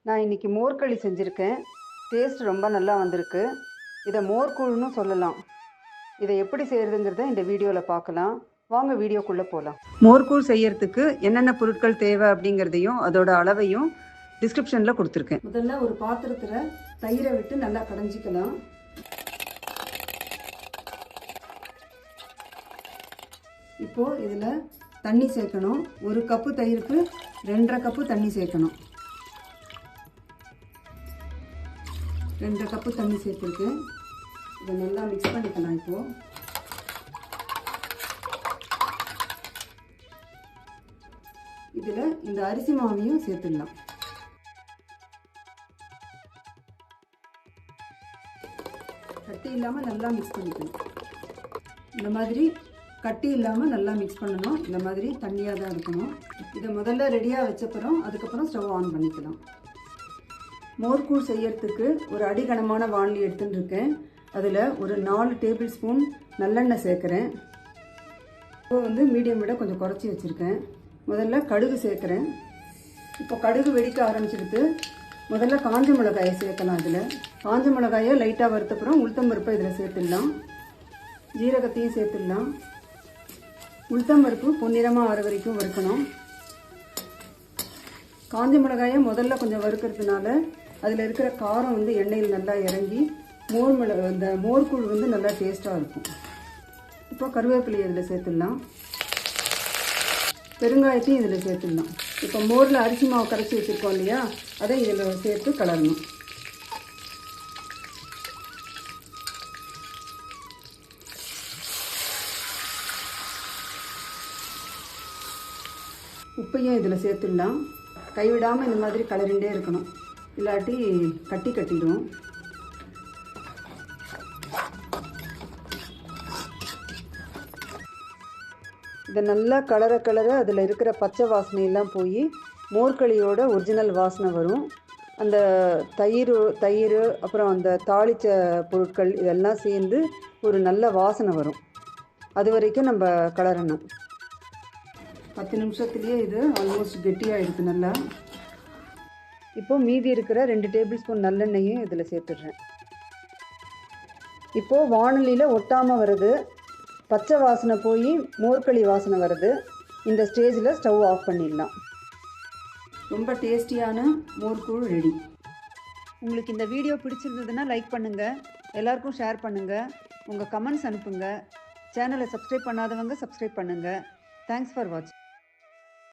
நான் இன்றைக்கி மோர்களி செஞ்சுருக்கேன். டேஸ்ட் ரொம்ப நல்லா வந்திருக்கு. இதை மோர்கூழ்னு சொல்லலாம். இதை எப்படி செய்கிறதுங்கிறத இந்த வீடியோவில் பார்க்கலாம். வாங்க வீடியோக்குள்ளே போகலாம். மோர்கூழ் செய்யறதுக்கு என்னென்ன பொருட்கள் தேவை அப்படிங்கிறதையும் அதோட அளவையும் டிஸ்கிரிப்ஷனில் கொடுத்துருக்கேன். முதல்ல ஒரு பாத்திரத்தில் தயிரை விட்டு நல்லா கடைஞ்சிக்கலாம். இப்போது இதில் தண்ணி சேர்க்கணும். ஒரு கப்பு தயிருக்கு 2.5 கப்பு தண்ணி சேர்க்கணும். 2 கப்பு தண்ணி சேர்த்துருக்கு. இதை நல்லா மிக்ஸ் பண்ணிக்கலாம். இப்போது இதில் இந்த அரிசி மாவையும் சேர்த்துடலாம். கட்டி இல்லாமல் நல்லா மிக்ஸ் பண்ணிக்கணும். இந்த மாதிரி கட்டி இல்லாமல் நல்லா மிக்ஸ் பண்ணணும். இந்த மாதிரி தண்ணியாக தான் இருக்கணும். இதை முதல்ல ரெடியாக வச்சப்புறம் அதுக்கப்புறம் ஸ்டவ் ஆன் பண்ணிக்கலாம். மோர்கூழ் செய்யறதுக்கு ஒரு அடிகனமான வாணலி எடுத்துன்னு இருக்கேன். அதில் ஒரு 4 டேபிள் ஸ்பூன் நல்லெண்ணெய் சேர்க்குறேன். இப்போ மீடியம் விட கொஞ்சம் குறைச்சி வச்சுருக்கேன். முதல்ல கடுகு சேர்க்குறேன். இப்போ கடுகு வெடிக்க ஆரம்பிச்சிடுது. முதல்ல காஞ்ச மிளகாயை சேர்க்கலாம். இதில் காஞ்ச மிளகாயை லைட்டாக வறுத்தப்புறம் உளுத்தம்பருப்பை இதில் சேர்த்துடலாம். ஜீரகத்தையும் சேர்த்துடலாம். உளுத்தம்பருப்பு பொன்னிறமாக ஆற வரைக்கும் வறுக்கணும். காஞ்ச மிளகாயை முதல்ல கொஞ்சம் வறுக்கிறதுனால அதில் இருக்கிற காரம் எண்ணெயில் நல்லா இறங்கி இந்த மோர்கூழ் நல்லா டேஸ்ட்டாக இருக்கும். இப்போ கருவேப்பிலையை இதில் சேர்த்துடலாம். பெருங்காயத்தையும் இதில் சேர்த்துடலாம். இப்போ மோரில் அரிசி மாவு கரைச்சி வச்சுருக்கோம் இல்லையா, அதை இதில் சேர்த்து கலரணும். உப்பையும் இதில் சேர்த்துடலாம். கைவிடாமல் இந்த மாதிரி கலரிண்டே இருக்கணும், இல்லாட்டி கட்டிடும். இதை நல்லா கலர அதில் இருக்கிற பச்சை வாசனையெல்லாம் போய் மோர்களியோட ஒரிஜினல் வாசனை வரும். அந்த தயிர் அப்புறம் அந்த தாளித்த பொருட்கள் இதெல்லாம் சேர்ந்து ஒரு நல்ல வாசனை வரும். அது வரைக்கும் நம்ம கலரணும். 10 நிமிஷத்துலேயே இது ஆல்மோஸ்ட் கெட்டியாகிடுது நல்லா. இப்போது மீதி இருக்கிற 2 டேபிள் ஸ்பூன் நல்லெண்ணெயும் இதில் சேர்த்துடுறேன். இப்போது வாணலியில் ஒட்டாமல் வருது, பச்சை வாசனை போய் மோர்களி வாசனை வருது. இந்த ஸ்டேஜில் ஸ்டவ் ஆஃப் பண்ணிடலாம். ரொம்ப டேஸ்டியான மோர்கூழ் ரெடி. உங்களுக்கு இந்த வீடியோ பிடிச்சிருந்ததுன்னா லைக் பண்ணுங்கள், எல்லாருக்கும் ஷேர் பண்ணுங்கள், உங்கள் கமெண்ட்ஸ் அனுப்புங்க. சேனலை சப்ஸ்கிரைப் பண்ணாதவங்க சப்ஸ்கிரைப் பண்ணுங்கள். தேங்க்ஸ் ஃபார் வாட்சிங்.